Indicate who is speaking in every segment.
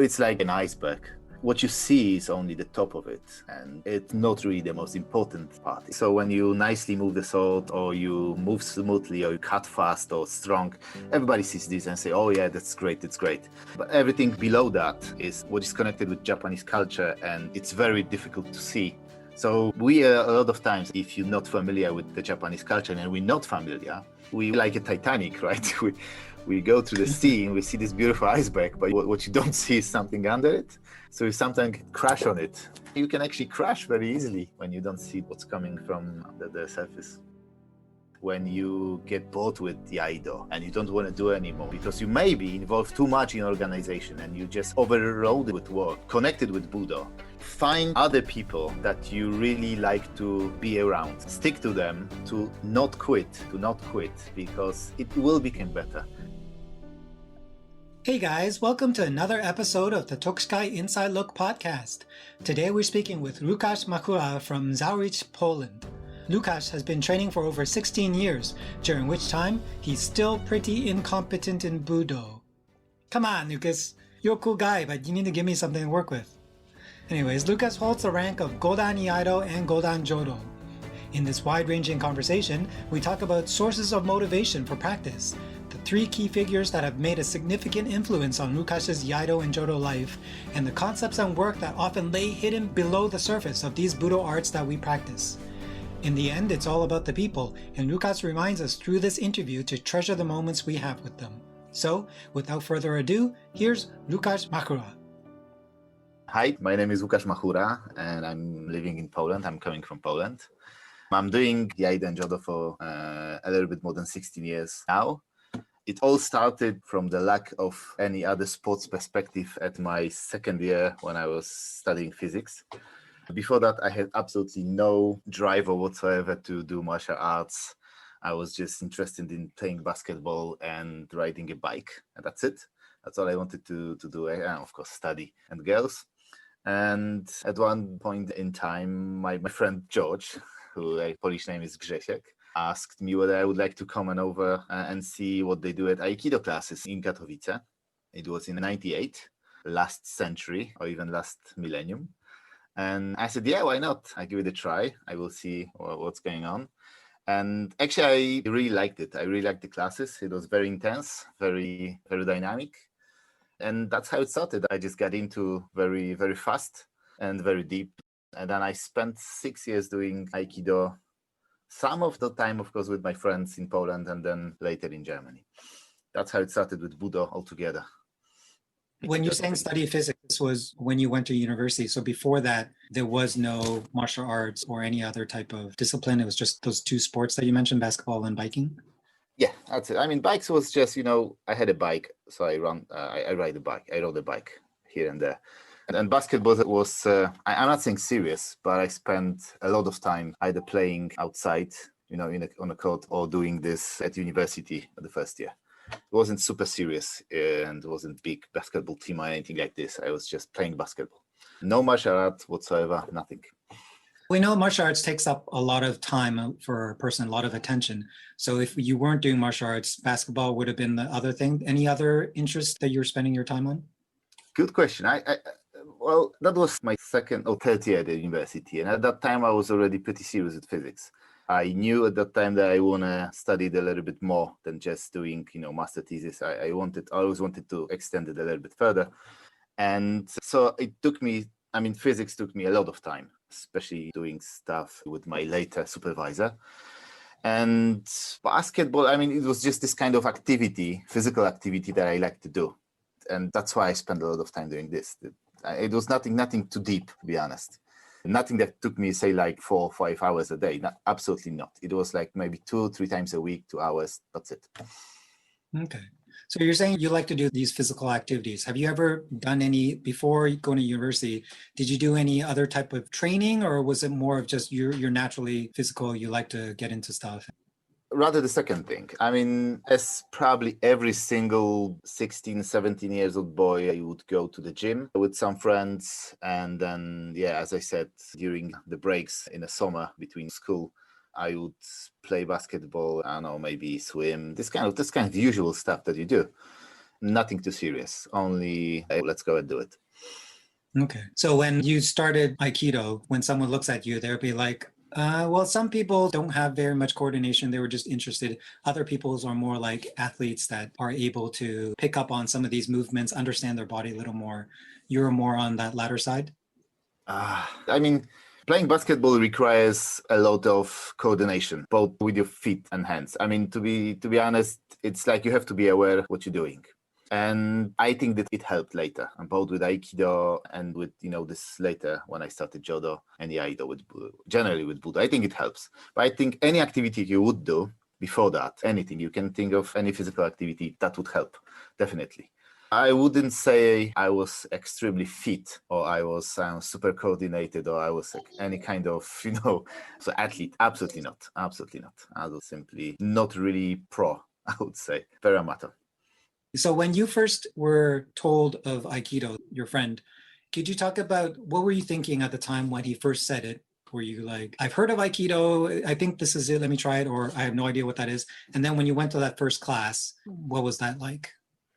Speaker 1: It's like an iceberg. What you see is only the top of it, and it's not really the most important part. So when you nicely move the sword, or you move smoothly, or you cut fast or strong, everybody sees this and say, oh yeah, that's great, it's great. But everything below that is what is connected with Japanese culture, and it's very difficult to see. So we a lot of times, if you're not familiar with the Japanese culture, and we're not familiar, we like a Titanic, right? We go to the sea and we see this beautiful iceberg, but what you don't see is something under it. So you sometimes crash on it. You can actually crash very easily when you don't see what's coming from under the surface. When you get bored with the Iaido and you don't want to do it anymore because you may be involved too much in organization and you just overloaded with work, connected with budo, find other people that you really like to be around. Stick to them, to not quit, because it will become better.
Speaker 2: Hey guys, welcome to another episode of the Tokuskai Inside Look podcast. Today we're speaking with Łukasz Machura from Zawiercie, Poland. Lukasz has been training for over 16 years, during which time he's still pretty incompetent in budo. Come on, Lukasz, you're a cool guy, but you need to give me something to work with. Anyways, Lukasz holds the rank of Lukasz Iaido and Jodo. In this wide-ranging conversation, we talk about sources of motivation for practice, the three key figures that have made a significant influence on Lukasz's Iaido and Jodo life, and the concepts and work that often lay hidden below the surface of these budo arts that we practice. In the end, it's all about the people, and Lukasz reminds us through this interview to treasure the moments we have with them. So, without further ado, here's Łukasz Machura.
Speaker 1: Hi, my name is Łukasz Machura, and I'm living in Poland. I'm coming from Poland. I'm doing Iaido and Jodo for a little bit more than 16 years now. It all started from the lack of any other sports perspective at my second year when I was studying physics. Before that, I had absolutely no drive whatsoever to do martial arts. I was just interested in playing basketball and riding a bike, and that's it. That's all I wanted to do, and of course, study and girls. And at one point in time, my friend George, whose Polish name is Grzesiek, asked me whether I would like to come over and see what they do at Aikido classes in Katowice. It was in '98, last century or even last millennium. And I said, yeah, why not? I give it a try. I will see what's going on. And actually, I really liked it. I really liked the classes. It was very intense, very, very dynamic. And that's how it started. I just got into very, very fast and very deep. And then I spent 6 years doing Aikido. Some of the time, of course, with my friends in Poland and then later in Germany. That's how it started with budo altogether.
Speaker 2: When you're saying study physics, this was when you went to university. So before that, there was no martial arts or any other type of discipline. It was just those two sports that you mentioned, basketball and biking?
Speaker 1: Yeah, that's it. I mean, bikes was just, I had a bike, so I ride a bike. I rode a bike here and there. And basketball was, I'm not saying serious, but I spent a lot of time either playing outside, on a court, or doing this at university the first year. It wasn't super serious and it wasn't big basketball team or anything like this. I was just playing basketball. No martial art whatsoever, nothing.
Speaker 2: We know martial arts takes up a lot of time for a person, a lot of attention. So if you weren't doing martial arts, basketball would have been the other thing. Any other interests that you're spending your time on?
Speaker 1: Good question. Well, that was my second or third year at the university. And at that time, I was already pretty serious with physics. I knew at that time that I want to study it a little bit more than just doing, master thesis. I always wanted to extend it a little bit further. And so it took me, physics took me a lot of time, especially doing stuff with my later supervisor. And basketball, it was just this kind of activity, physical activity that I like to do. And that's why I spent a lot of time doing this. It was nothing too deep, to be honest. Nothing that took me, say, like 4 or 5 hours a day. Absolutely not. It was like maybe 2-3 times a week, 2 hours. That's it.
Speaker 2: Okay. So you're saying you like to do these physical activities. Have you ever done any, before going to university, did you do any other type of training, or was it more of just you're naturally physical, you like to get into stuff?
Speaker 1: Rather the second thing. As probably every single 16, 17 years old boy, I would go to the gym with some friends. And then, as I said, during the breaks in the summer between school, I would play basketball, maybe swim, this kind of usual stuff that you do. nothing too serious. Only, hey, let's go and do it.
Speaker 2: Okay. So when you started Aikido, when someone looks at you, they'll be like, well, some people don't have very much coordination. They were just interested. Other people's are more like athletes that are able to pick up on some of these movements, understand their body a little more. You're more on that latter side?
Speaker 1: I mean, playing basketball requires a lot of coordination, both with your feet and hands. I mean, to be honest, it's like you have to be aware of what you're doing. And I think that it helped later, and both with Aikido and with, this later when I started Jodo and Iaido with budo, generally with budo. I think it helps. But I think any activity you would do before that, anything, you can think of any physical activity that would help, definitely. I wouldn't say I was extremely fit or I was super coordinated or I was like any kind of, so athlete. Absolutely not. Absolutely not. I was simply not really pro, I would say. Very amateur.
Speaker 2: So when you first were told of Aikido, your friend, could you talk about what were you thinking at the time when he first said it? Were you like, I've heard of Aikido, I think this is it, let me try it, or I have no idea what that is? And then when you went to that first class, what was that like?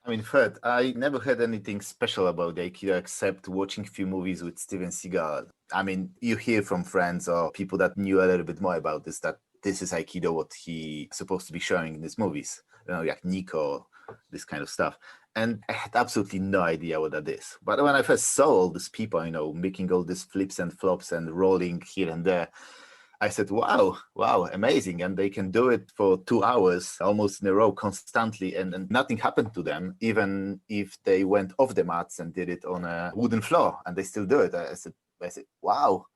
Speaker 1: I mean, Fred, I never had anything special about Aikido except watching a few movies with Steven Seagal. I mean, you hear from friends or people that knew a little bit more about this, that this is Aikido, what he's supposed to be showing in these movies, like Nico, this kind of stuff. And I had absolutely no idea what that is. But when I first saw all these people, making all these flips and flops and rolling here and there, I said, wow, amazing. And they can do it for 2 hours almost in a row constantly and nothing happened to them, even if they went off the mats and did it on a wooden floor and they still do it. I said, wow,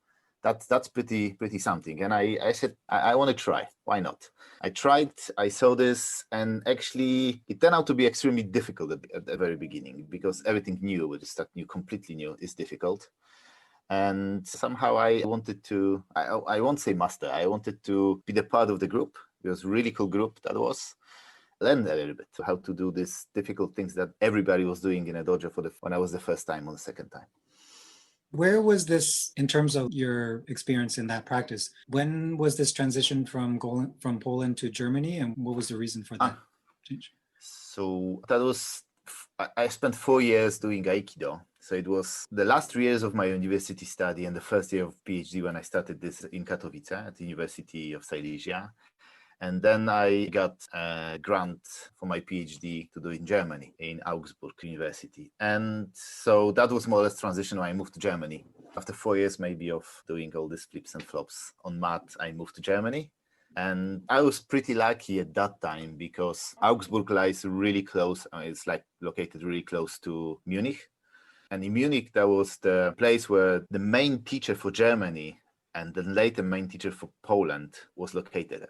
Speaker 1: that's pretty something. And I said, I want to try. Why not? I tried, I saw this, and actually it turned out to be extremely difficult at the very beginning because everything new, which is new, completely new, is difficult. And somehow I wanted to, I won't say master, I wanted to be the part of the group. It was a really cool group that was. Learn a little bit how to do these difficult things that everybody was doing in a dojo when I was the first time or the second time.
Speaker 2: Where was this in terms of your experience in that practice? When was this transition from Poland to Germany, and what was the reason for that change?
Speaker 1: So that was, I spent 4 years doing Aikido. So it was the last 3 years of my university study and the first year of PhD when I started this in Katowice at the University of Silesia. And then I got a grant for my PhD to do in Germany, in Augsburg University. And so that was more or less transition when I moved to Germany. After 4 years maybe of doing all these flips and flops on mat, I moved to Germany. And I was pretty lucky at that time because Augsburg lies really close. It's like located really close to Munich. And in Munich, that was the place where the main teacher for Germany and then later main teacher for Poland was located at.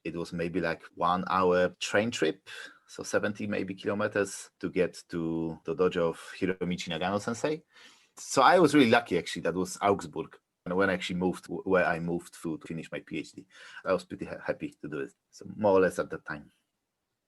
Speaker 1: It was maybe like 1 hour train trip, so 70 maybe kilometers to get to the dojo of Hiromichi Nagano Sensei. So I was really lucky actually that was Augsburg. And when I actually moved where I moved to finish my PhD, I was pretty happy to do it. So more or less at that time.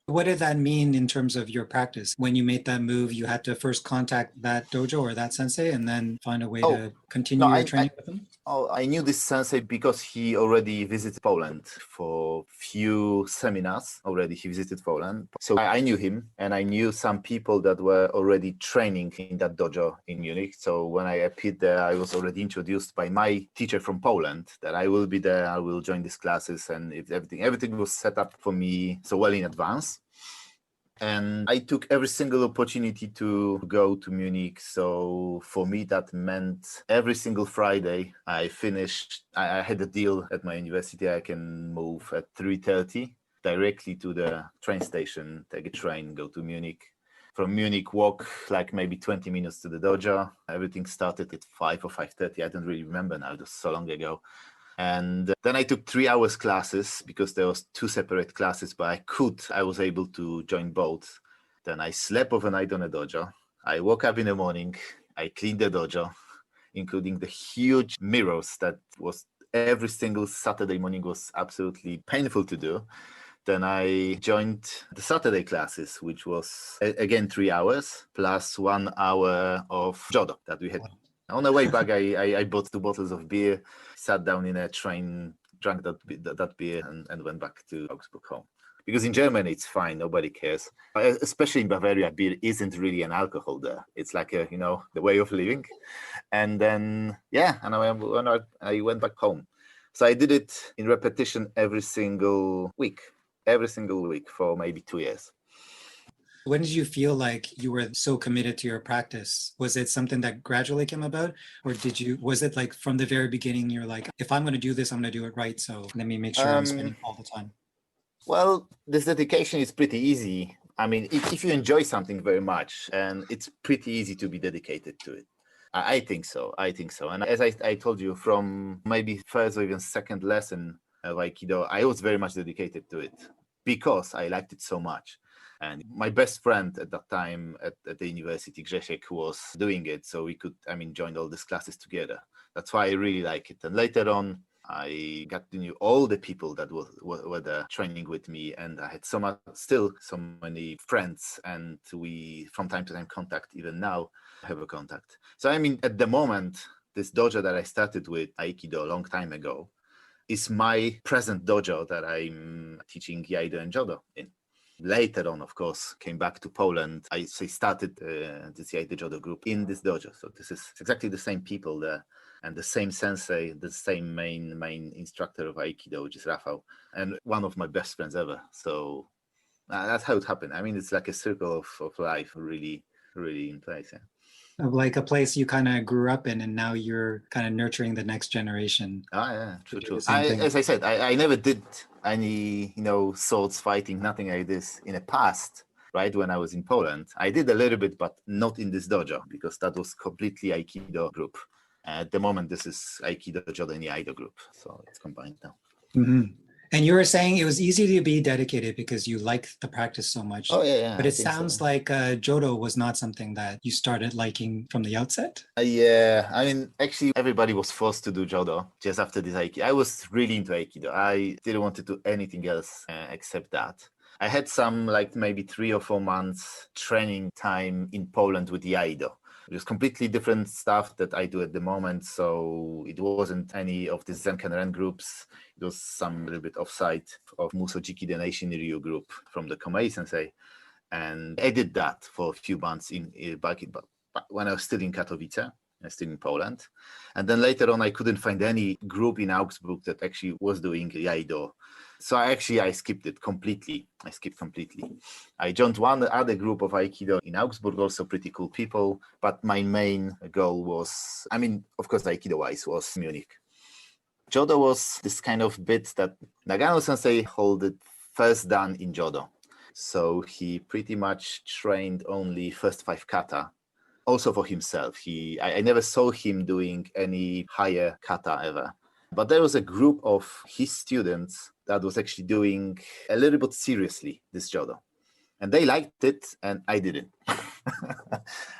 Speaker 2: What did that mean in terms of your practice? When you made that move, you had to first contact that dojo or that sensei and then find a way to continue your training with him?
Speaker 1: I knew this sensei because he already visited Poland for few seminars already. He visited Poland. So I knew him and I knew some people that were already training in that dojo in Munich. So when I appeared there, I was already introduced by my teacher from Poland that I will be there, I will join these classes, and if everything was set up for me so well in advance. And I took every single opportunity to go to Munich. So for me, that meant every single Friday I had a deal at my university. I can move at 3:30 directly to the train station, take a train, go to Munich. From Munich, walk like maybe 20 minutes to the dojo. Everything started at 5 or 5:30. I don't really remember now. It was so long ago. And then I took 3 hours classes because there was 2 separate classes, but I was able to join both. Then I slept overnight on a dojo. I woke up in the morning. I cleaned the dojo, including the huge mirrors that was every single Saturday morning was absolutely painful to do. Then I joined the Saturday classes, which was again 3 hours plus 1 hour of Jodo that we had. On the way back, I bought 2 bottles of beer, sat down in a train, drank that beer, and went back to Augsburg home. Because in Germany, it's fine. Nobody cares. Especially in Bavaria, beer isn't really an alcohol there. It's like the way of living. And then, and I went back home. So I did it in repetition every single week for maybe 2 years.
Speaker 2: When did you feel like you were so committed to your practice? Was it something that gradually came about? Or was it like from the very beginning, you're like, if I'm going to do this, I'm going to do it right. So let me make sure I'm spending all the time.
Speaker 1: Well, this dedication is pretty easy. I mean, if you enjoy something very much, and it's pretty easy to be dedicated to it. I think so. And as I told you, from maybe first or even second lesson of Aikido, I was very much dedicated to it because I liked it so much. And my best friend at that time at the university, Cherished, was doing it. So we could, join all these classes together. That's why I really like it. And later on, I got to know all the people that were there training with me. And I had so many friends. And we, from time to time, contact, even now, have a contact. So, at the moment, this dojo that I started with, Aikido, a long time ago, is my present dojo that I'm teaching Iaido and Jodo in. Later on, of course, came back to Poland. I started this Iaido Jodo group in this dojo. So this is exactly the same people there, and the same sensei, the same main instructor of Aikido, which is Rafał, and one of my best friends ever. So that's how it happened. It's like a circle of life, really, really in place. Yeah.
Speaker 2: Like a place you kind of grew up in, and now you're kind of nurturing the next generation.
Speaker 1: Yeah, true. As I said, I never did any, swords fighting, nothing like this in the past, right? When I was in Poland, I did a little bit, but not in this dojo because that was completely Aikido group. At the moment, this is Aikido, Jodo, and Iaido group, so it's combined now.
Speaker 2: Mm-hmm. And you were saying it was easy to be dedicated because you liked the practice so much.
Speaker 1: Oh, yeah.
Speaker 2: But it sounds like Jodo was not something that you started liking from the outset.
Speaker 1: Yeah, actually, everybody was forced to do Jodo just after this Aikido. I was really into Aikido. I didn't want to do anything else except that. I had some, maybe 3 or 4 months training time in Poland with Iaido. It was completely different stuff that I do at the moment. So it wasn't any of the Zenkan Ren groups. It was some little bit offside of Musojiki, the Nation Ryu group from the Komei Sensei. And I did that for a few months back when I was still in Katowice, still in Poland. And then later on, I couldn't find any group in Augsburg that actually was doing Iaido. So I skipped it completely. I joined one other group of Aikido in Augsburg, also pretty cool people. But my main goal was, of course, Aikido-wise, was Munich. Jodo was this kind of bit that Nagano Sensei held it first done in Jodo. So he pretty much trained only first 5 kata, also for himself. I never saw him doing any higher kata ever. But there was a group of his students that was actually doing a little bit seriously this Jodo. And they liked it, and I didn't.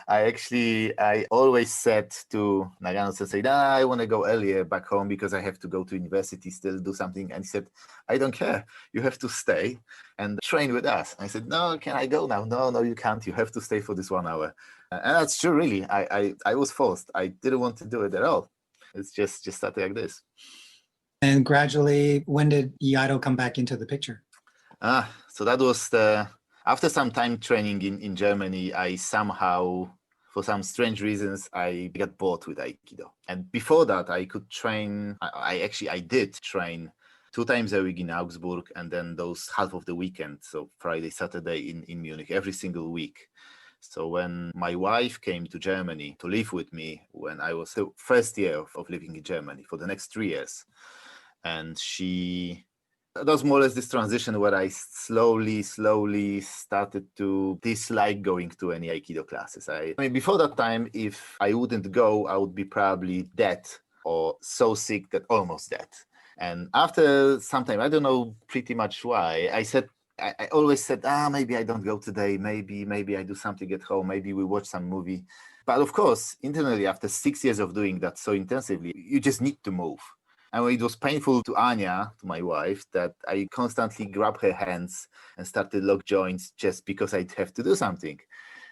Speaker 1: I always said to Nagano Sensei, I want to go earlier back home because I have to go to university, still do something. And he said, I don't care. You have to stay and train with us. I said, no, can I go now? No, you can't. You have to stay for this 1 hour. And that's true, really. I was forced. I didn't want to do it at all. It's just started like this.
Speaker 2: And gradually, when did Iaido come back into the picture?
Speaker 1: So that was after some time training in Germany, I somehow, for some strange reasons, I got bored with Aikido. And before that, I could train. I did train 2 times a week in Augsburg, and then those half of the weekend, so Friday, Saturday in Munich, every single week. So when my wife came to Germany to live with me, when I was the first year of living in Germany for the next 3 years, and that was more or less this transition where I slowly started to dislike going to any Aikido classes. Before that time, if I wouldn't go, I would be probably dead or so sick that almost dead. And after some time, I don't know pretty much why, I always said, maybe I don't go today. Maybe I do something at home. Maybe we watch some movie. But of course, internally, after 6 years of doing that so intensively, you just need to move. And it was painful to Anya, to my wife, that I constantly grabbed her hands and started lock joints just because I'd have to do something.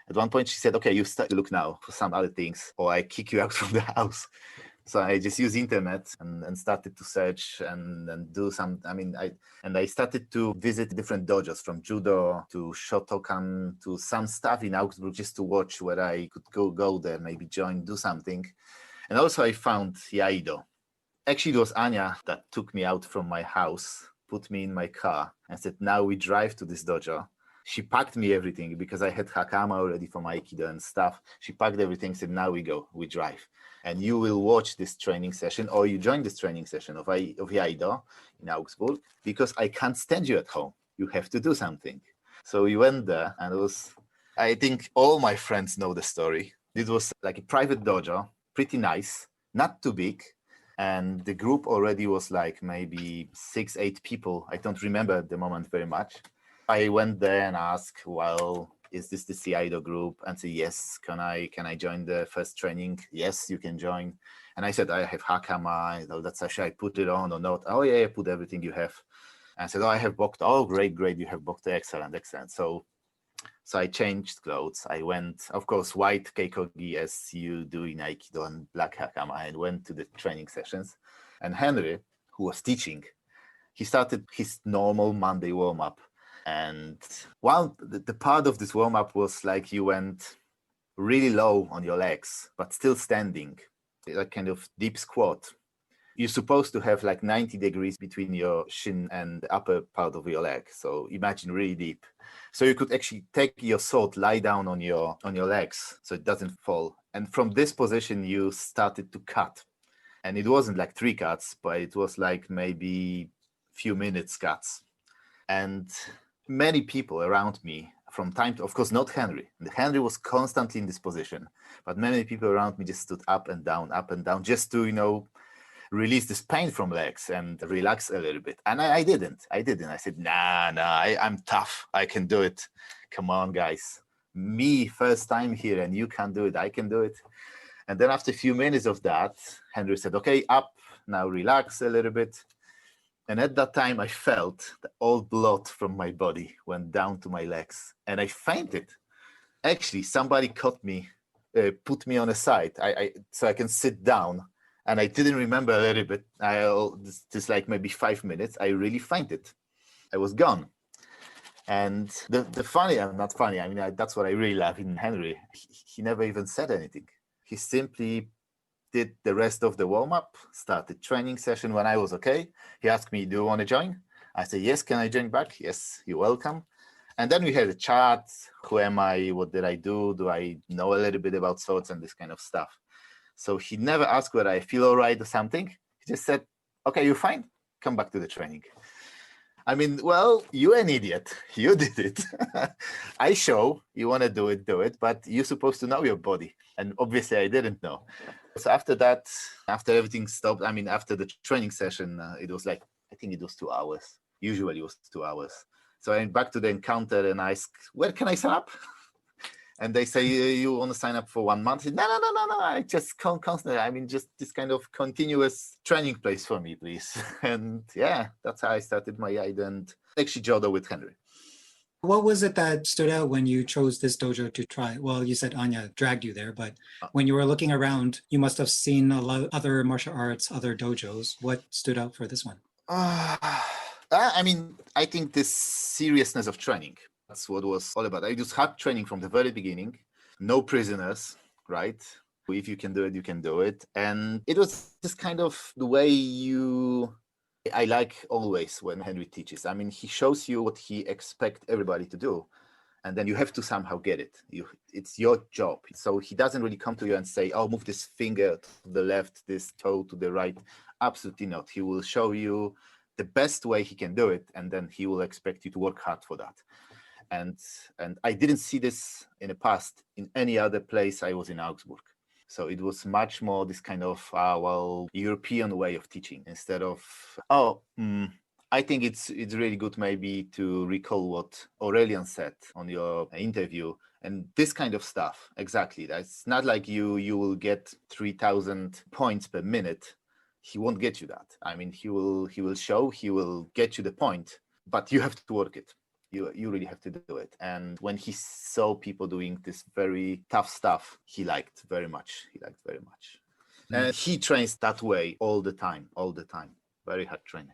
Speaker 1: At one point, she said, okay, you start to look now for some other things, or I kick you out from the house. So I just used internet and started to search and do some. I started to visit different dojos, from judo to Shotokan to some stuff in Augsburg, just to watch where I could go there, maybe join, do something. And also I found Iaido. Actually, it was Anya that took me out from my house, put me in my car, and said, "Now we drive to this dojo." She packed me everything because I had hakama already from Aikido and stuff. She packed everything, said, "Now we go, we drive. And you will watch this training session, or you join this training session of Iaido in Augsburg, because I can't stand you at home. You have to do something." So we went there, and it was, I think all my friends know the story. It was like a private dojo, pretty nice, not too big. And the group already was like maybe 6-8 people. I don't remember at the moment very much. I went there and asked, "Well, is this the Iaido group?" And said, "Yes, can I join the first training?" "Yes, you can join." And I said, "I have hakama, that's should I put it on or not?" "Oh yeah, put everything you have." And I said, "Oh, I have bokkto." "Oh, great, you have bokkto, excellent." So I changed clothes. I went, of course, white keikogi as you do in Aikido, and black hakama. I went to the training sessions. And Henry, who was teaching, he started his normal Monday warm-up. And the part of this warm-up was like you went really low on your legs, but still standing, like kind of deep squat. You're supposed to have like 90 degrees between your shin and the upper part of your leg. So imagine really deep. So you could actually take your sword, lie down on your legs so it doesn't fall. And from this position, you started to cut. And it wasn't like 3 cuts, but it was like maybe few minutes cuts. And many people around me from time to, of course, not Henry. Henry was constantly in this position, but many people around me just stood up and down, just to, release this pain from legs and relax a little bit. And I didn't. I said, nah, I'm tough. I can do it. Come on, guys. Me, first time here, and you can't do it. I can do it. And then after a few minutes of that, Henry said, "Okay, up. Now relax a little bit." And at that time, I felt the old blood from my body went down to my legs, and I fainted. Actually, somebody caught me, put me on a side, so I can sit down. And I didn't remember a little bit. Just like maybe 5 minutes, I really fainted. I was gone. And the funny, I'm not funny. That's what I really love in Henry. He never even said anything. He simply did the rest of the warm-up, started training session when I was okay. He asked me, "Do you want to join?" I said, "Yes, can I join back?" "Yes, you're welcome." And then we had a chat. Who am I? What did I do? Do I know a little bit about swords and this kind of stuff? So he never asked whether I feel all right or something. He just said, "Okay, you're fine. Come back to the training." Well, you're an idiot. You did it. I show you want to do it, but you're supposed to know your body. And obviously I didn't know. So after that, after everything stopped, after the training session, it was like, I think it was 2 hours. Usually it was 2 hours. So I went back to the encounter and I asked, "Where can I sign up?" And they say, "You want to sign up for 1 month?" I said, no. I just constantly, just this kind of continuous training place for me, please. And yeah, that's how I started my Iaido and actually Jodo with Henry.
Speaker 2: What was it that stood out when you chose this dojo to try? Well, you said Anya dragged you there, but when you were looking around, you must have seen a lot of other martial arts, other dojos. What stood out for this one?
Speaker 1: I think this seriousness of training. That's what it was all about. I just had training from the very beginning. No prisoners, right? If you can do it, you can do it. And it was just kind of the way I like always when Henry teaches. He shows you what he expects everybody to do. And then you have to somehow get it. It's your job. So he doesn't really come to you and say, "Oh, move this finger to the left, this toe to the right." Absolutely not. He will show you the best way he can do it. And then he will expect you to work hard for that. And I didn't see this in the past in any other place I was in Augsburg. So it was much more this kind of, European way of teaching instead of, I think it's really good maybe to recall what Aurelian said on your interview and this kind of stuff. Exactly. That's not like you will get 3,000 points per minute. He won't get you that. He will show, he will get you the point, but you have to work it. You really have to do it. And when he saw people doing this very tough stuff, he liked very much. And he trains that way all the time. Very hard training.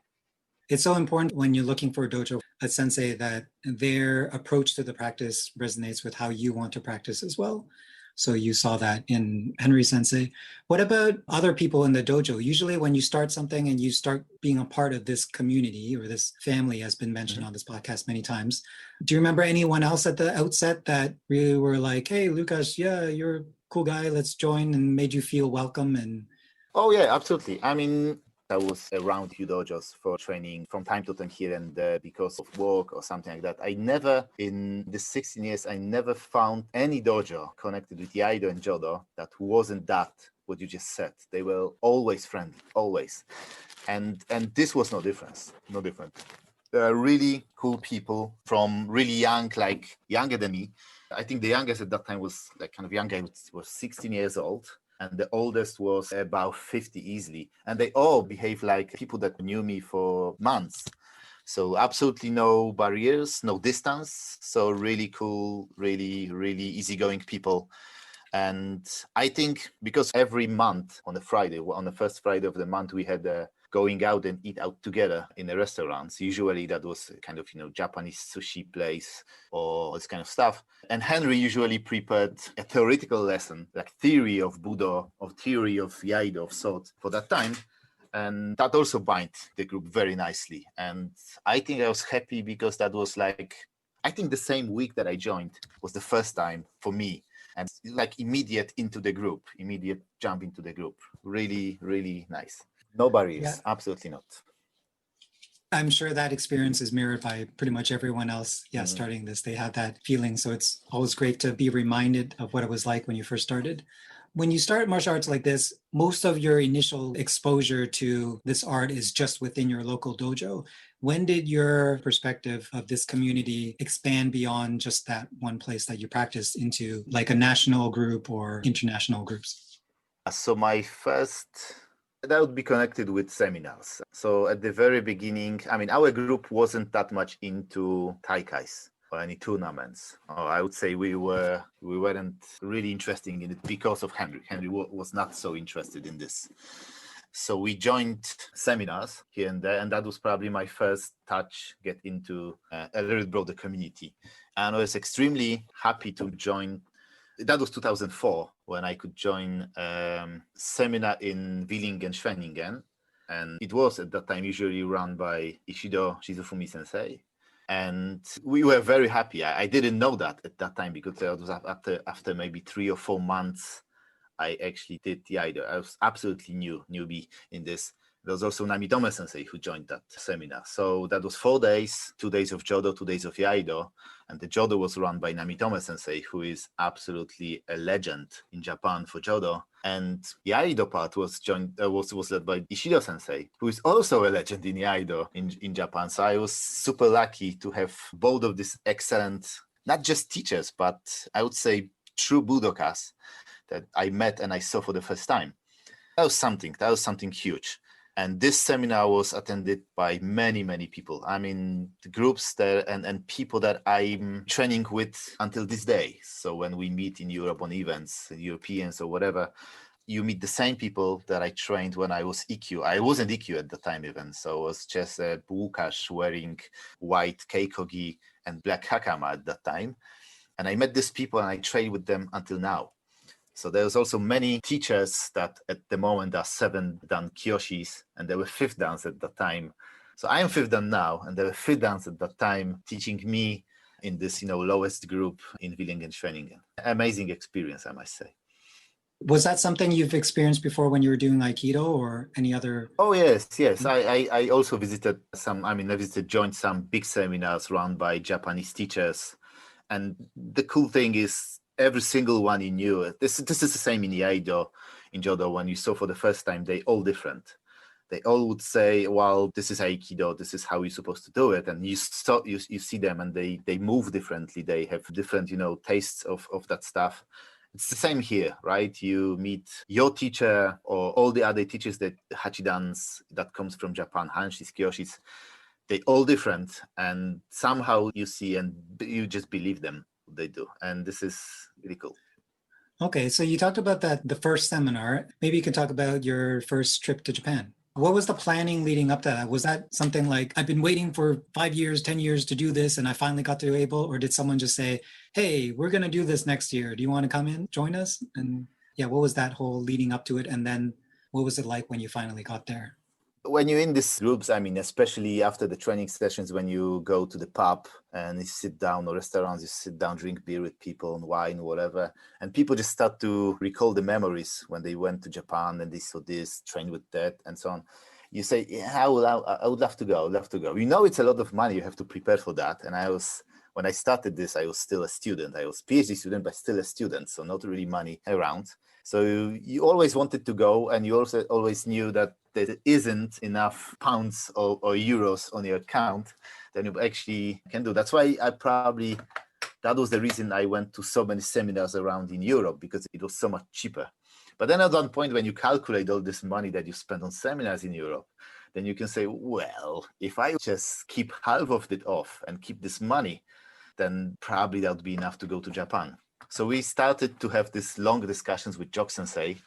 Speaker 2: It's so important when you're looking for a dojo, a sensei, that their approach to the practice resonates with how you want to practice as well. So you saw that in Henry Sensei. What about other people in the dojo? Usually when you start something and you start being a part of this community or this family, has been mentioned on this podcast many times. Do you remember anyone else at the outset that really were like, hey, Lukasz, yeah, you're a cool guy, let's join, and made you feel welcome? And
Speaker 1: Oh yeah, absolutely. I mean, I was around few dojos for training from time to time here and there because of work or something like that. I never, in the 16 years, I never found any dojo connected with Iaido and Jodo that wasn't that what you just said. They were always friendly, always. And this was no different. There are really cool people from really young, like younger than me. I think the youngest at that time was like kind of young guy, was 16 years old. And the oldest was about 50 easily. And they all behave like people that knew me for months. So absolutely no barriers, no distance. So really cool, really, really easygoing people. And I think because every month on the first Friday of the month, we had going out and eat out together in the restaurants. Usually that was kind of, Japanese sushi place or this kind of stuff. And Henry usually prepared a theoretical lesson, like theory of budo, or theory of Iaido, of sort for that time. And that also bind the group very nicely. And I think I was happy because that was like, I think the same week that I joined was the first time for me. And like immediate jump into the group. Really, really nice. No barriers, absolutely not.
Speaker 2: I'm sure that experience is mirrored by pretty much everyone else. Yeah, starting this, they have that feeling. So it's always great to be reminded of what it was like when you first started. When you start martial arts like this, most of your initial exposure to this art is just within your local dojo. When did your perspective of this community expand beyond just that one place that you practiced into like a national group or international groups?
Speaker 1: So that would be connected with seminars. So at the very beginning, I mean, our group wasn't that much into taikais or any tournaments. Or I would say we weren't really interested in it because of Henry. Henry was not so interested in this. So we joined seminars here and there, and that was probably my first touch, get into a little broader community. And I was extremely happy to join. That was 2004 when I could join seminar in Villingen, Schwenningen. And it was at that time usually run by Ishido Shizufumi Sensei. And we were very happy. I didn't know that at that time because it was after maybe 3 or 4 months I actually did the Iaido. I was absolutely newbie in this. There was also Namitome Sensei who joined that seminar. So that was 4 days, 2 days of Jodo, 2 days of Iaido. And the Jodo was run by Namitome Sensei, who is absolutely a legend in Japan for Jodo. And the Iaido part was led by Ishido Sensei, who is also a legend in Iaido in Japan. So I was super lucky to have both of these excellent, not just teachers, but I would say true budokas that I met and I saw for the first time. That was something huge. And this seminar was attended by many, many people. I mean, the groups there and people that I'm training with until this day. So when we meet in Europe on events, Europeans or whatever, you meet the same people that I trained when I was EQ. I wasn't EQ at the time even. So it was just Łukasz wearing white keikogi and black hakama at that time. And I met these people and I trained with them until now. So there's also many teachers that at the moment are 7th dan Kyoshis, and they were 5th dans at that time. So I am 5th dan now, and they were 5th dans at that time, teaching me in this, lowest group in Villingen, Schwenningen. Amazing experience, I must say.
Speaker 2: Was that something you've experienced before when you were doing Aikido or any other?
Speaker 1: Oh, yes. I also visited joined some big seminars run by Japanese teachers. And the cool thing is, every single one you knew. This is the same in Iaido, in Jodo. When you saw for the first time, they all different. They all would say, "Well, this is Aikido. This is how you're supposed to do it." And you see them, and they move differently. They have different, tastes of that stuff. It's the same here, right? You meet your teacher or all the other teachers that Hachidans that comes from Japan, Hanshis, Kyoshis. They all different, and somehow you see and you just believe them. They do, and this is really cool.
Speaker 2: Okay, so you talked about that, the first seminar. Maybe you can talk about your first trip to Japan. What was the planning leading up to that? Was that something like, I've been waiting for 5 years, 10 years to do this, and I finally got to able, or did someone just say, hey, we're going to do this next year. Do you want to come in, join us? And yeah, what was that whole leading up to it? And then what was it like when you finally got there?
Speaker 1: When you're in these groups, I mean, especially after the training sessions, when you go to the pub and you sit down, or restaurants, you sit down, drink beer with people and wine, whatever, and people just start to recall the memories when they went to Japan and they saw this, trained with that, and so on. You say, yeah, I would love to go, love to go. You know, it's a lot of money. You have to prepare for that. And when I started this, I was still a student. I was a PhD student, but still a student, so not really money around. So you always wanted to go, and you also always knew that there isn't enough pounds or euros on your account, then you actually can do. That's why that was the reason I went to so many seminars around in Europe, because it was so much cheaper. But then at one point, when you calculate all this money that you spend on seminars in Europe, then you can say, well, if I just keep half of it off and keep this money, then probably that would be enough to go to Japan. So we started to have these long discussions with Jock Sensei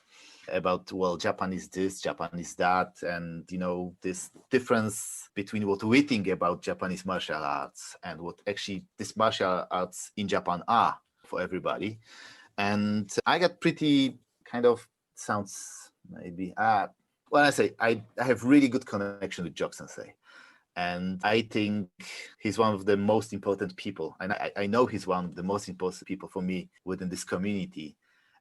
Speaker 1: about, well, Japan is this, Japan is that, and, you know, this difference between what we think about Japanese martial arts and what actually these martial arts in Japan are for everybody. And I got pretty kind of, sounds maybe, when I say I have really good connection with Jock Sensei. And I think he's one of the most important people. And I know he's one of the most important people for me within this community.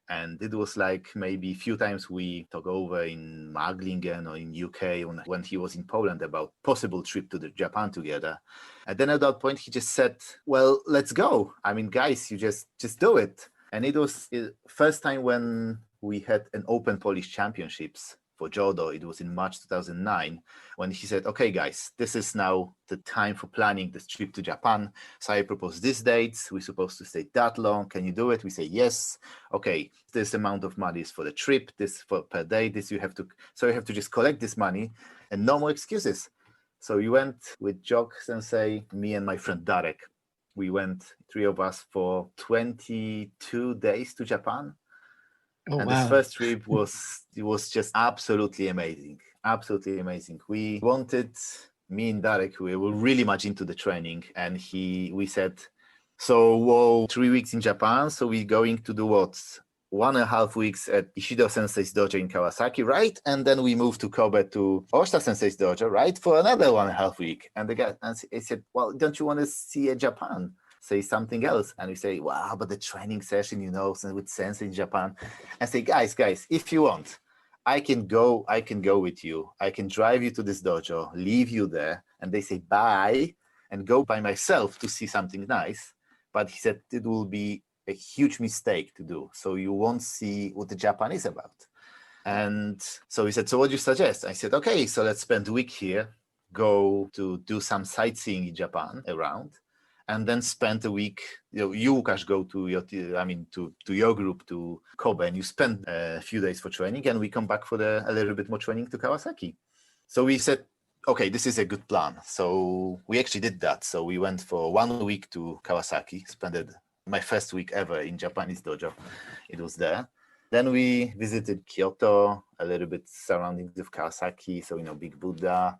Speaker 1: And it was like maybe a few times we talk over in Maglingen or in UK when he was in Poland about possible trip to Japan together. And then at that point, he just said, well, let's go. I mean, guys, you just do it. And it was the first time when we had an Open Polish Championships for Jodo. It was in March 2009, when he said, okay, guys, this is now the time for planning this trip to Japan. So I propose these dates. We're supposed to stay that long. Can you do it? We say, yes. Okay, this amount of money is for the trip, this for per day, this you have to just collect this money and no more excuses. So we went with Jock Sensei, me and my friend Darek. We went, three of us, for 22 days to Japan.
Speaker 2: Oh,
Speaker 1: and
Speaker 2: wow.
Speaker 1: This first trip was just absolutely amazing. Absolutely amazing. We wanted, me and Darek, we were really much into the training, and we said, so whoa, 3 weeks in Japan, so we're going to do what? 1.5 weeks at Ishido Sensei's dojo in Kawasaki, right? And then we moved to Kobe to Oshita Sensei's dojo, right? For another 1.5 week. And the guy said, well, don't you want to see Japan? Say something else. And we say, wow, but the training session, with Sensei in Japan. And say, guys, if you want, I can go with you. I can drive you to this dojo, leave you there. And they say, bye, and go by myself to see something nice. But he said, it will be a huge mistake to do. So you won't see what the Japan is about. And so he said, so what do you suggest? I said, okay, so let's spend a week here, go to do some sightseeing in Japan around, and then spend a week, you Łukasz, go to your group to Kobe, and you spend a few days for training, and we come back for a little bit more training to Kawasaki. So we said, okay, this is a good plan. So we actually did that. So we went for 1 week to Kawasaki, spent my first week ever in Japanese dojo. It was there. Then we visited Kyoto, a little bit surroundings of Kawasaki, so Big Buddha.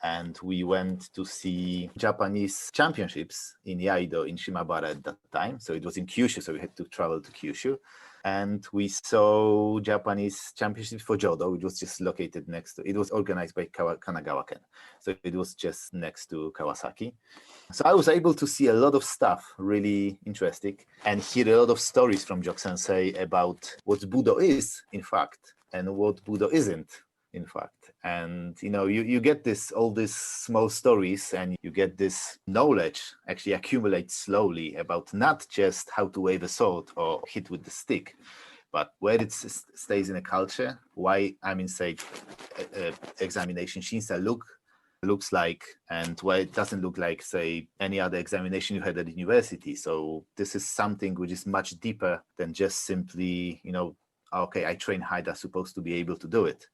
Speaker 1: And we went to see Japanese championships in Iaido in Shimabara at that time. So it was in Kyushu, so we had to travel to Kyushu. And we saw Japanese championships for Jodo, which was just located it was organized by Kanagawa-ken. So it was just next to Kawasaki. So I was able to see a lot of stuff, really interesting, and hear a lot of stories from Jock Sensei about what budo is, in fact, and what budo isn't, in fact. And, you get all these small stories, and you get this knowledge actually accumulate slowly about not just how to wave a sword or hit with the stick, but where it stays in a culture, why, examination Shinsa looks like, and why it doesn't look like, say, any other examination you had at university. So this is something which is much deeper than just simply, okay, I train hard, I'm supposed to be able to do it.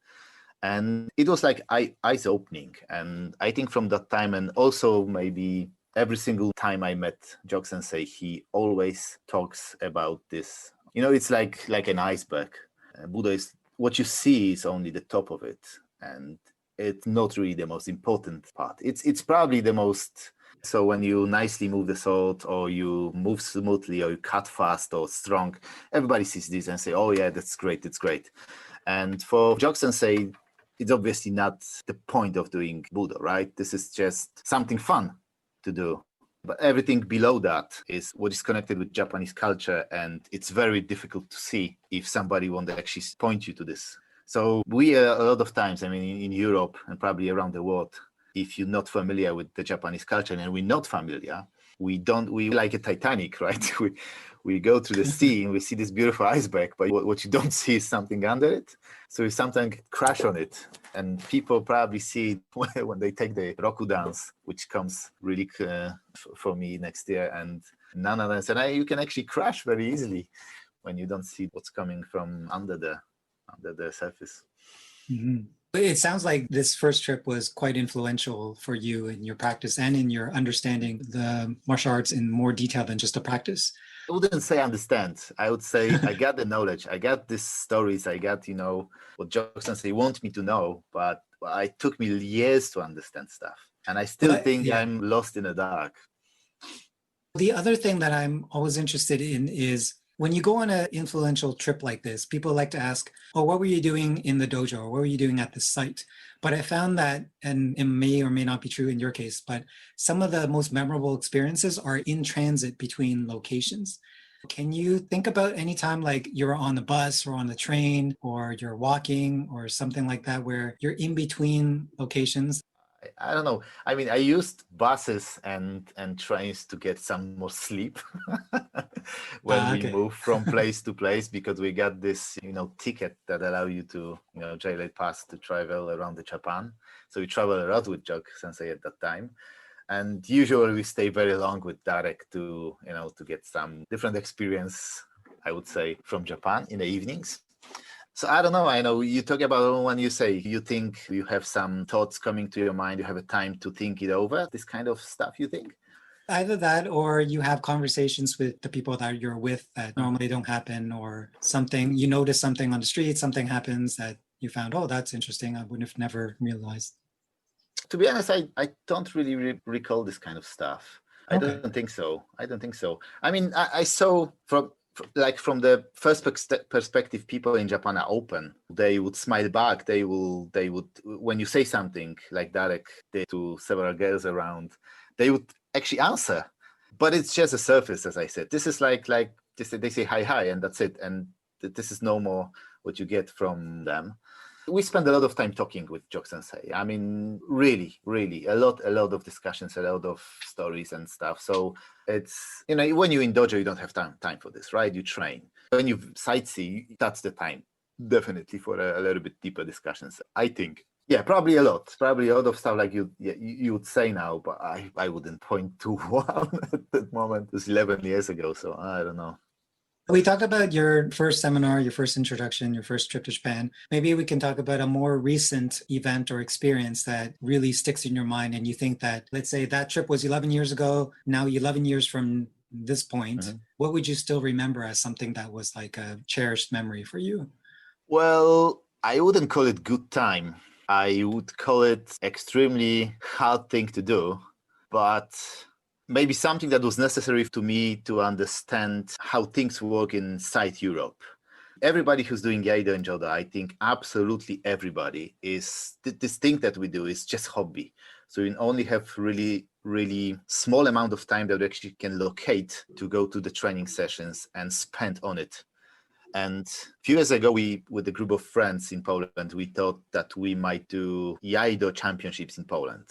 Speaker 1: And it was like eyes opening. And I think from that time, and also maybe every single time I met Jock Sensei, he always talks about this, It's like an iceberg. Budo is what you see is only the top of it, and it's not really the most important part. It's probably the most. So when you nicely move the sword, or you move smoothly, or you cut fast or strong, everybody sees this and say, "Oh yeah, that's great, it's great." And for Jock Sensei, it's obviously not the point of doing budo, right? This is just something fun to do. But everything below that is what is connected with Japanese culture, and it's very difficult to see if somebody won't actually point you to this. So we a lot of times, I mean, in Europe and probably around the world, if you're not familiar with the Japanese culture, and we're not familiar, we like a Titanic, right? We go to the sea and we see this beautiful iceberg, but what you don't see is something under it. So we sometimes crash on it, and people probably see it when they take the Roku dance, which comes really for me next year. And Nana dance, and you can actually crash very easily when you don't see what's coming from under the surface.
Speaker 2: Mm-hmm. It sounds like this first trip was quite influential for you in your practice and in your understanding the martial arts in more detail than just a practice.
Speaker 1: I wouldn't say understand. I would say I got the knowledge. I got these stories. I got, what Jock Sensei want me to know, but it took me years to understand stuff. And I still think I'm lost in the dark.
Speaker 2: The other thing that I'm always interested in is when you go on an influential trip like this, people like to ask, oh, what were you doing in the dojo? Or what were you doing at the site? But I found that, and it may or may not be true in your case, but some of the most memorable experiences are in transit between locations. Can you think about any time like you're on the bus or on the train or you're walking or something like that where you're in between locations?
Speaker 1: I don't know. I mean, I used buses and trains to get some more sleep when we move from place to place, because we got this, ticket that allow you to, JLA pass to travel around the Japan. So we travel a lot with Jock Sensei at that time. And usually we stay very long with Darek to get some different experience, I would say, from Japan in the evenings. So I don't know. I know you talk about when you say you think you have some thoughts coming to your mind, you have a time to think it over, this kind of stuff, you think?
Speaker 2: Either that, or you have conversations with the people that you're with that normally don't happen, or something, you notice something on the street, something happens that you found, oh, that's interesting. I would have never realized.
Speaker 1: To be honest, I don't really recall this kind of stuff. I don't think so. I mean, I saw from the first perspective, people in Japan are open. They would smile back. They would, when you say something like Darek did to several girls around, they would actually answer. But it's just a surface, as I said. This is like they say hi, and that's it. And this is no more what you get from them. We spend a lot of time talking with Jock Sensei. I mean, really, a lot of discussions, a lot of stories and stuff. So it's, when you're in dojo, you don't have time for this, right? You train. When you sightsee, that's the time, definitely, for a little bit deeper discussions, I think. Yeah, probably a lot of stuff like you would say now, but I wouldn't point to one at that moment. It was 11 years ago, so I don't know.
Speaker 2: We talked about your first seminar, your first introduction, your first trip to Japan. Maybe we can talk about a more recent event or experience that really sticks in your mind, and you think that, let's say that trip was 11 years ago, now 11 years from this point, what would you still remember as something that was like a cherished memory for you?
Speaker 1: Well, I wouldn't call it good time. I would call it extremely hard thing to do, but maybe something that was necessary to me to understand how things work inside Europe. Everybody who's doing Iaido and Jodo, I think absolutely everybody, is this thing that we do is just hobby. So you only have really, really small amount of time that we actually can locate to go to the training sessions and spend on it. And a few years ago, with a group of friends in Poland, we thought that we might do Iaido championships in Poland.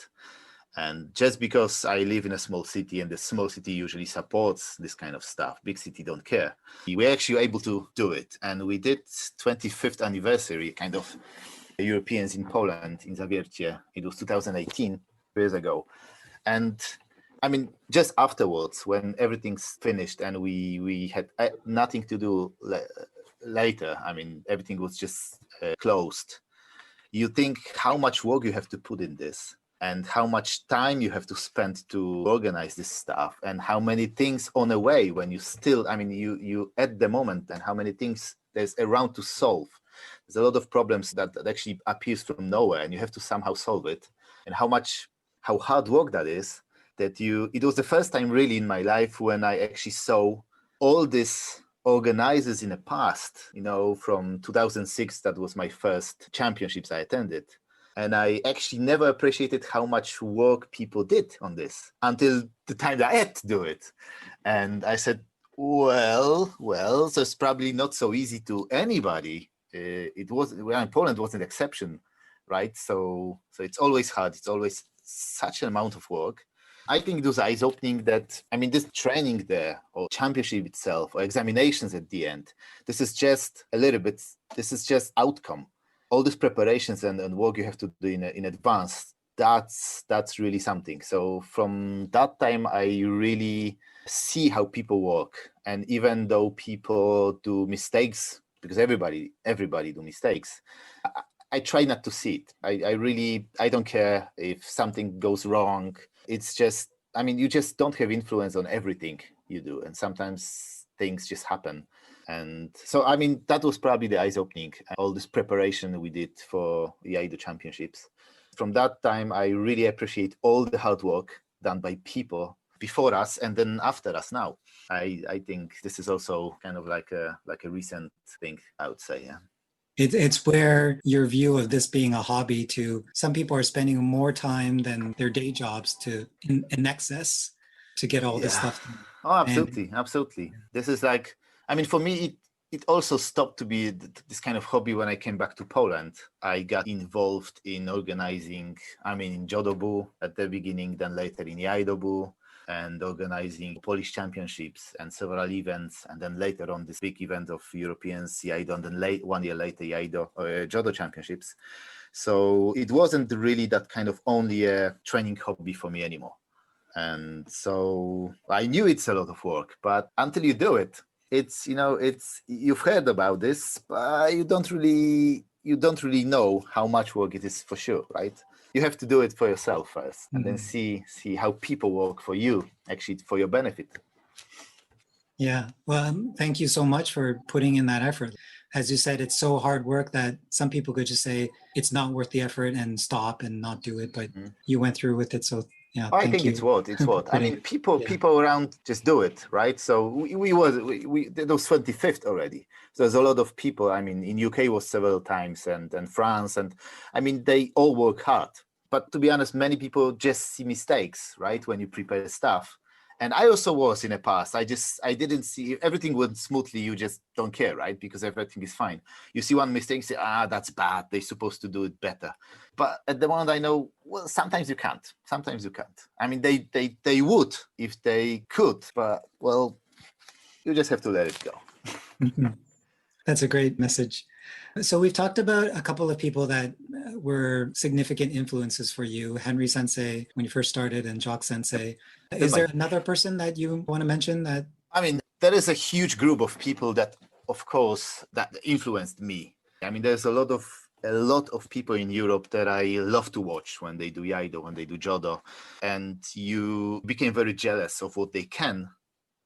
Speaker 1: And just because I live in a small city, and the small city usually supports this kind of stuff, big city don't care, we actually were able to do it. And we did 25th anniversary, kind of, Europeans in Poland, in Zawiercie. It was 2018, years ago. And I mean, just afterwards, when everything's finished and we had nothing to do later, I mean, everything was just closed. You think how much work you have to put in this. and how much time you have to spend to organize this stuff, and how many things on the way when you still, you at the moment, and how many things there's around to solve. There's a lot of problems that actually appears from nowhere, and you have to somehow solve it. And how hard work that is. It was the first time really in my life when I actually saw all these organizers in the past. From 2006, that was my first championships I attended. And I actually never appreciated how much work people did on this until the time that I had to do it. And I said, well, so it's probably not so easy to anybody. Poland was an exception, right? So it's always hard. It's always such an amount of work. I think it was eye-opening that, this training there, or championship itself, or examinations at the end, this is just outcome. All these preparations and work you have to do in advance, that's really something. So from that time, I really see how people work. And even though people do mistakes, because everybody do mistakes, I try not to see it. I don't care if something goes wrong. It's just, you just don't have influence on everything you do. And sometimes things just happen. And so, that was probably the eye-opening, all this preparation we did for the Iaido championships. From that time, I really appreciate all the hard work done by people before us and then after us now. I think this is also kind of like a recent thing, I would say, yeah.
Speaker 2: It's where your view of this being a hobby to some people are spending more time than their day jobs in excess to get all this stuff done.
Speaker 1: Oh, absolutely. Absolutely. This is like, for me, it also stopped to be this kind of hobby when I came back to Poland. I got involved in organizing, in Jodo at the beginning, then later in Iaido, and organizing Polish championships and several events, and then later on this big event of Europeans, Iaido, and then 1 year later Jodo championships. So it wasn't really that kind of only a training hobby for me anymore. And so I knew it's a lot of work, but until you do it, you've heard about this, but you don't really know how much work it is for sure, right? You have to do it for yourself first, and then see how people work for you, actually for your benefit.
Speaker 2: Yeah, well, thank you so much for putting in that effort. As you said, it's so hard work that some people could just say it's not worth the effort and stop and not do it, but you went through with it, so yeah.
Speaker 1: I think it's what. People around just do it, right? So we those 25th already. So there's a lot of people. In UK was several times, and France, and they all work hard. But to be honest, many people just see mistakes, right, when you prepare stuff. And I also was in the past. I didn't see, if everything went smoothly, you just don't care, right? Because everything is fine. You see one mistake, say, that's bad. They're supposed to do it better. But at the moment I know, well, sometimes you can't. Sometimes you can't. They would if they could, but well, you just have to let it go.
Speaker 2: That's a great message. So we've talked about a couple of people that were significant influences for you, Henry Sensei when you first started and Jock Sensei. Is there another person that you want to mention that?
Speaker 1: There is a huge group of people that, of course, that influenced me. There's a lot of people in Europe that I love to watch when they do Iaido, when they do Jodo, and you became very jealous of what they can,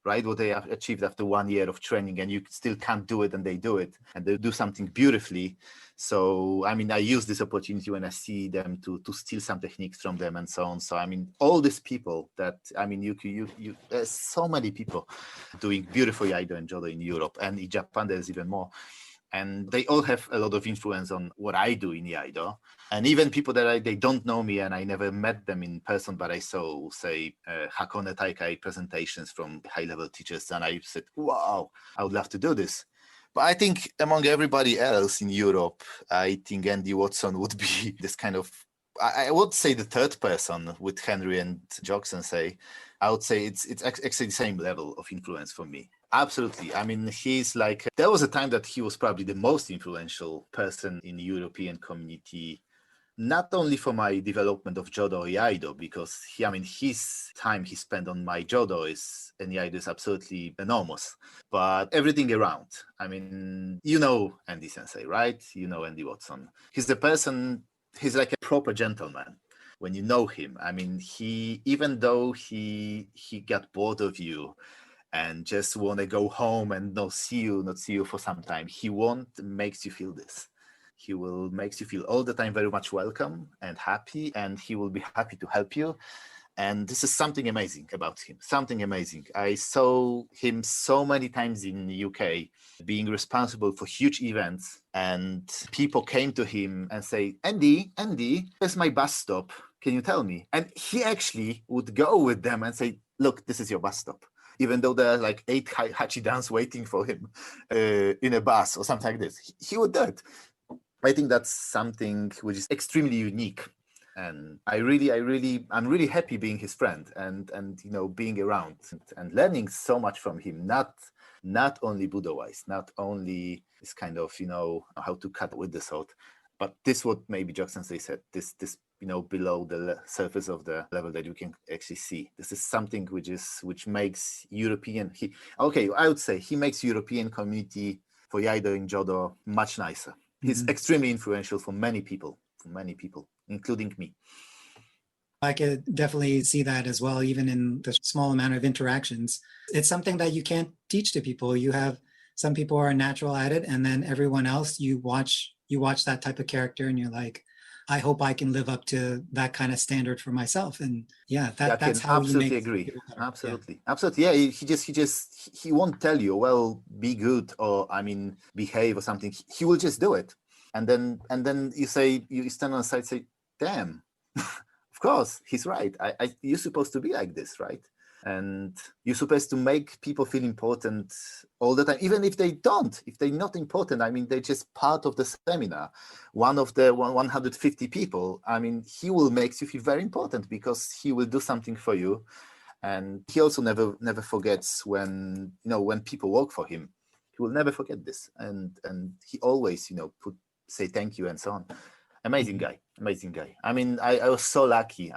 Speaker 1: right? What they have achieved after 1 year of training, and you still can't do it, and they do it, and they do something beautifully. So, I use this opportunity when I see them to steal some techniques from them and so on. So, all these people that, there's so many people doing beautiful Iaido and Jodo in Europe, and in Japan, there's even more. And they all have a lot of influence on what I do in Iaido. And even people that they don't know me and I never met them in person, but I saw, say, Hakone Taikai presentations from high-level teachers, and I said, wow, I would love to do this. But I think among everybody else in Europe, I think Andy Watson would be this kind of, I would say the third person with Henry and Jock Sensei. I would say it's actually the same level of influence for me. Absolutely. He's like, there was a time that he was probably the most influential person in the European community, not only for my development of Jodo or Iaido, because his time he spent on my Jodo and Iaido is absolutely enormous, but everything around. Andy Sensei, right? Andy Watson. He's like a proper gentleman. when you know him. I mean, even though he got bored of you and just want to go home and not see you for some time, he won't makes you feel this. He will makes you feel all the time very much welcome and happy, and he will be happy to help you. And this is something amazing about him, something amazing. I saw him so many times in the UK being responsible for huge events, and people came to him and say, Andy, where's my bus stop? Can you tell me? And he actually would go with them and say, look, this is your bus stop. Even though there are like 8 hachidans waiting for him in a bus or something like this, he would do it. I think that's something which is extremely unique. And I'm really happy being his friend and being around and learning so much from him. Not only budo wise, not only this kind of how to cut with the sword, but this what maybe Jock Sensei said. This below the surface of the level that you can actually see. This is something which makes European. I would say he makes European community for Iaido and Jodo much nicer. He's extremely influential for many people, including me.
Speaker 2: I could definitely see that as well, even in the small amount of interactions. It's something that you can't teach to people. You have some people who are natural at it, and then everyone else, you watch that type of character and you're like, I hope I can live up to that kind of standard for myself. And yeah, that's how you make
Speaker 1: agree.
Speaker 2: people better.
Speaker 1: Absolutely. Yeah, he won't tell you, well, be good or behave or something. He will just do it. And then you stand on the side and say, damn, of course, he's right. You're supposed to be like this, right? And you're supposed to make people feel important all the time, even if they're not important. They're just part of the seminar. One of the 150 people, he will make you feel very important because he will do something for you. And he also never forgets when people work for him. He will never forget this. And he always, say thank you and so on. Amazing guy. I was so lucky.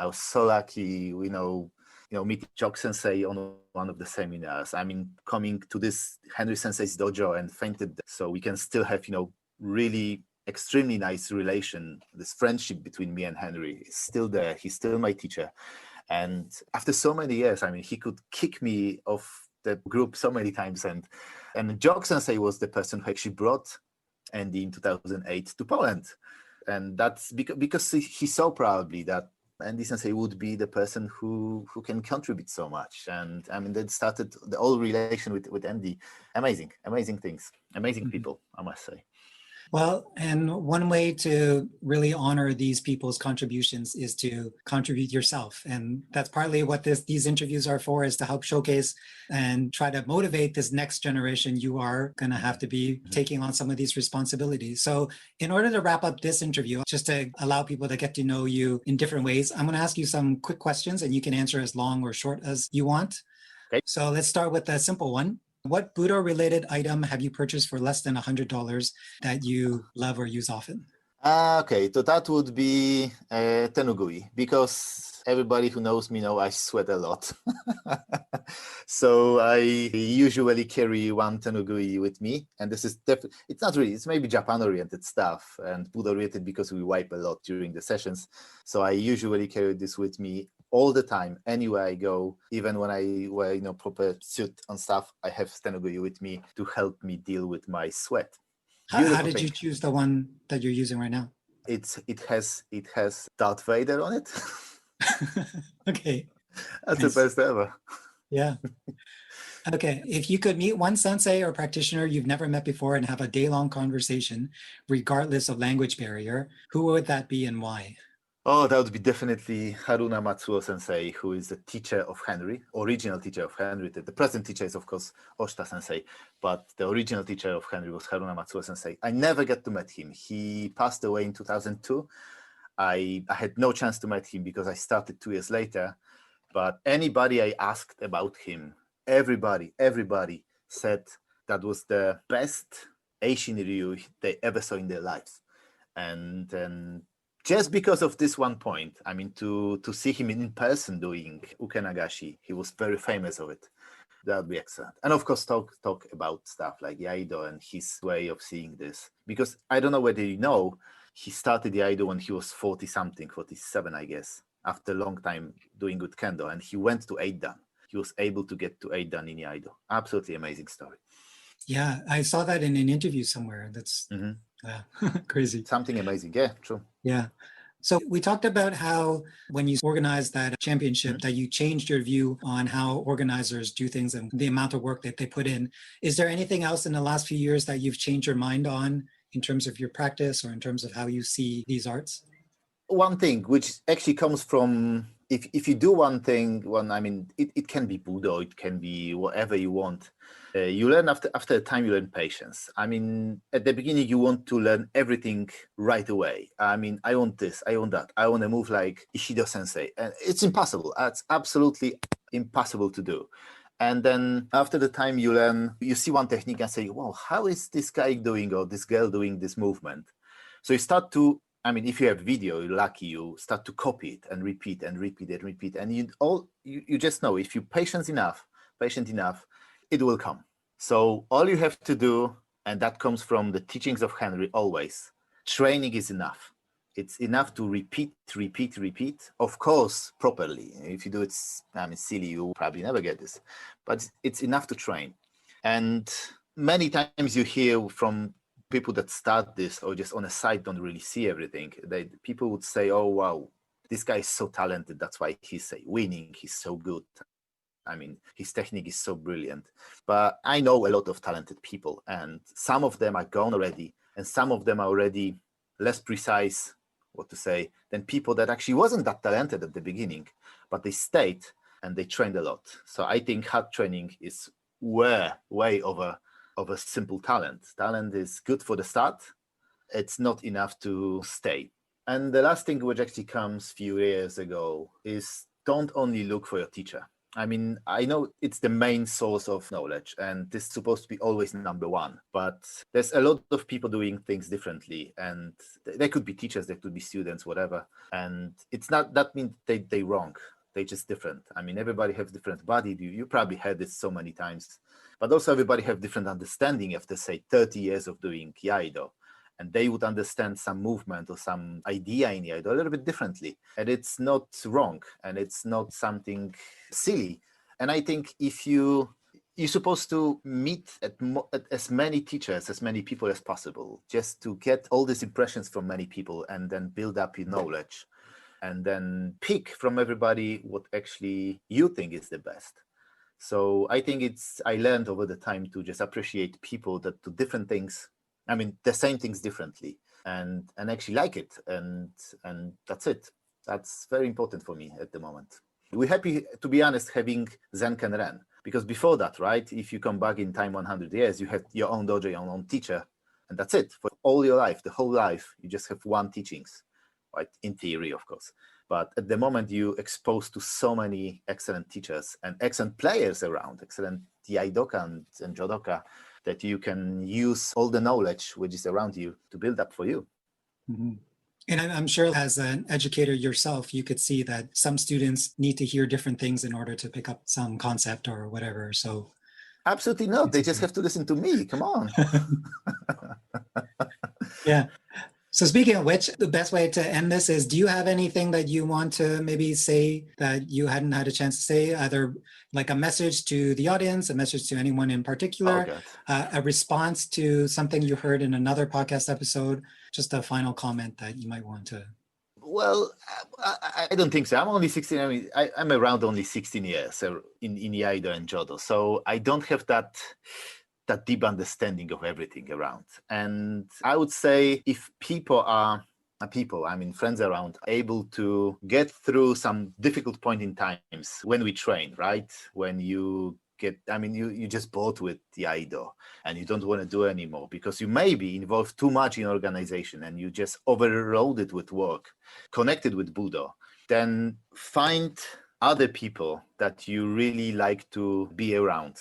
Speaker 1: Meeting Jock Sensei on one of the seminars. Coming to this Henry Sensei's dojo and fainted. So we can still have, really extremely nice relation. This friendship between me and Henry is still there. He's still my teacher. And after so many years, he could kick me off the group so many times. And Jock Sensei was the person who actually brought Andy in 2008 to Poland. And that's because he saw probably that Andy Sensei would be the person who can contribute so much. And that started the whole relation with Andy. Amazing things, amazing people, I must say.
Speaker 2: Well, and one way to really honor these people's contributions is to contribute yourself. And that's partly what these interviews are for, is to help showcase and try to motivate this next generation. You are going to have to be taking on some of these responsibilities. So in order to wrap up this interview, just to allow people to get to know you in different ways, I'm going to ask you some quick questions and you can answer as long or short as you want.
Speaker 1: Okay.
Speaker 2: So let's start with a simple one. What budo-related item have you purchased for less than $100 that you love or use often?
Speaker 1: Okay, so that would be tenugui, because everybody who knows me know I sweat a lot. So I usually carry one tenugui with me, and this is definitely, it's not really, it's maybe Japan-oriented stuff and budo-oriented because we wipe a lot during the sessions. So I usually carry this with me all the time, anywhere I go. Even when I wear proper suit and stuff, I have tenugui with me to help me deal with my sweat.
Speaker 2: How did you choose the one that you're using right now?
Speaker 1: It has Darth Vader on it.
Speaker 2: Okay.
Speaker 1: That's nice. The best ever.
Speaker 2: Yeah. Okay. If you could meet one sensei or practitioner you've never met before and have a day-long conversation, regardless of language barrier, who would that be and why?
Speaker 1: Oh, that would be definitely Haruna Matsuo Sensei, who is the teacher of Henry, original teacher of Henry. The present teacher is, of course, Oshita Sensei, but the original teacher of Henry was Haruna Matsuo Sensei. I never get to meet him. He passed away in 2002. I had no chance to meet him because I started 2 years later. But anybody I asked about him, everybody said that was the best Eishin Ryu they ever saw in their lives. And just because of this one point, to see him in person doing ukenagashi, he was very famous of it. That would be excellent. And of course, talk about stuff like Iaido and his way of seeing this. Because I don't know whether you know, he started Iaido when he was 40-something, 47, I guess. after a long time doing good kendo, and he went to 8 dan. He was able to get to 8 dan in Iaido. Absolutely amazing story.
Speaker 2: Yeah, I saw that in an interview somewhere. That's crazy.
Speaker 1: Something amazing. Yeah, true.
Speaker 2: Yeah. So we talked about how when you organized that championship, that you changed your view on how organizers do things and the amount of work that they put in. Is there anything else in the last few years that you've changed your mind on in terms of your practice or in terms of how you see these arts?
Speaker 1: One thing which actually comes from, if you do one thing, it can be budo, it can be whatever you want. You learn after a time, you learn patience. I mean, at the beginning, you want to learn everything right away. I mean, I want this, I want that. I want to move like Ishido Sensei. And it's impossible. It's absolutely impossible to do. And then after the time you learn, you see one technique and say, wow, how is this guy doing or this girl doing this movement? So you start to, if you have video, you're lucky, you start to copy it and repeat and repeat and repeat. And you just know, if you're patient enough, it will come. So all you have to do, and that comes from the teachings of Henry always, training is enough. It's enough to repeat. Of course, properly. If you do it, silly, you probably never get this. But it's enough to train. And many times you hear from people that start this or just on a side don't really see everything. People would say, oh, wow, this guy is so talented. That's why he's winning. He's so good. His technique is so brilliant. But I know a lot of talented people, and some of them are gone already, and some of them are already less precise, than people that actually wasn't that talented at the beginning, but they stayed and they trained a lot. So I think hard training is way over of a simple talent. Talent is good for the start. It's not enough to stay. And the last thing which actually comes a few years ago is don't only look for your teacher. I know it's the main source of knowledge and this is supposed to be always number one, but there's a lot of people doing things differently, and they could be teachers, they could be students, whatever. And it's not, that means they wrong. They're just different. Everybody has different body. You probably heard this so many times, but also everybody have different understanding after, say, 30 years of doing Iaido. And they would understand some movement or some idea in Iaido a little bit differently. And it's not wrong, and it's not something silly. And I think if you're supposed to meet at as many teachers, as many people as possible, just to get all these impressions from many people and then build up your knowledge. And then pick from everybody what actually you think is the best. So I think I learned over the time to just appreciate people that do different things. The same things differently, and actually like it. And that's it. That's very important for me at the moment. We're happy, to be honest, having Zen Ken Ren, because before that, right, if you come back in time 100 years, you had your own dojo, your own teacher, and that's it. For all your life, the whole life, you just have one teachings, right? In theory, of course. But at the moment, you're exposed to so many excellent teachers and excellent players around, excellent Iaidoka and Jodoka, that you can use all the knowledge which is around you to build up for you.
Speaker 2: Mm-hmm. And I'm sure as an educator yourself, you could see that some students need to hear different things in order to pick up some concept or whatever. So
Speaker 1: absolutely not. They just have to listen to me. Come on.
Speaker 2: Yeah. So speaking of which, the best way to end this is, do you have anything that you want to maybe say that you hadn't had a chance to say, either like a message to the audience, a message to anyone in particular, a response to something you heard in another podcast episode, just a final comment that you might want to?
Speaker 1: Well, I don't think so. I'm only 16. I'm around only 16 years in Iaido and Jodo. So I don't have that deep understanding of everything around. And I would say if friends around, able to get through some difficult point in times when we train, right? When you you just bored with the Iaido and you don't want to do it anymore because you may be involved too much in organization and you just overloaded with work, connected with budo, then find other people that you really like to be around.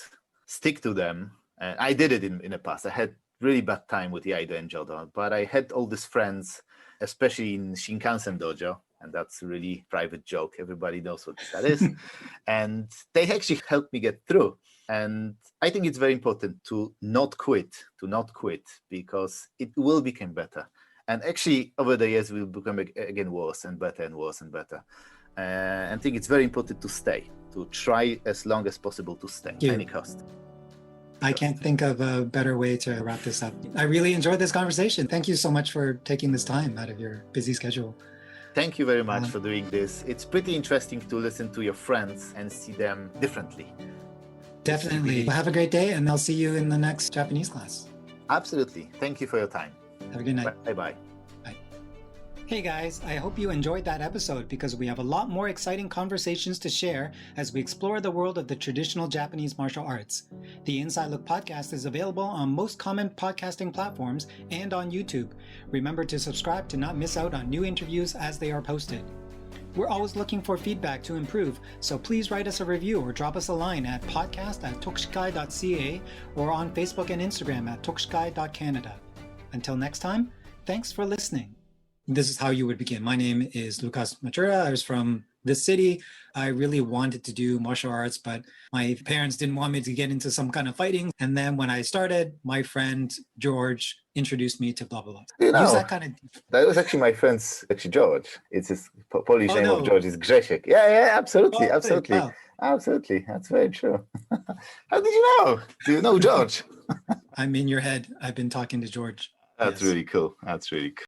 Speaker 1: Stick to them. I did it in the past. I had really bad time with Iaido and Jodo, but I had all these friends, especially in Shinkansen dojo, and that's a really private joke. Everybody knows what that is. And they actually helped me get through. And I think it's very important to not quit, because it will become better. And actually, over the years, will become again worse and better and worse and better. and I think it's very important to stay, to try as long as possible to stay, at any cost.
Speaker 2: I can't think of a better way to wrap this up. I really enjoyed this conversation. Thank you so much for taking this time out of your busy schedule.
Speaker 1: Thank you very much for doing this. It's pretty interesting to listen to your friends and see them differently.
Speaker 2: Definitely. Have a great day, and I'll see you in the next Japanese class.
Speaker 1: Absolutely. Thank you for your time.
Speaker 2: Have a good night.
Speaker 1: Bye-bye.
Speaker 2: Bye. Hey guys, I hope you enjoyed that episode because we have a lot more exciting conversations to share as we explore the world of the traditional Japanese martial arts. The Inside Look podcast is available on most common podcasting platforms and on YouTube. Remember to subscribe to not miss out on new interviews as they are posted. We're always looking for feedback to improve, so please write us a review or drop us a line at podcast@tokushikai.ca or on Facebook and Instagram at tokushikai.canada. Until next time, thanks for listening. This is how you would begin. My name is Łukasz Machura. I was from this city. I really wanted to do martial arts, but my parents didn't want me to get into some kind of fighting. And then when I started, my friend George introduced me to blah, blah, blah. Use that kind of...
Speaker 1: That was actually my friend's, George. It's his Polish name of George is Grzesiek. Yeah, absolutely.
Speaker 2: Wow.
Speaker 1: Absolutely. That's very true. How did you know? Do you know George?
Speaker 2: I'm in your head. I've been talking to George.
Speaker 1: That's really cool.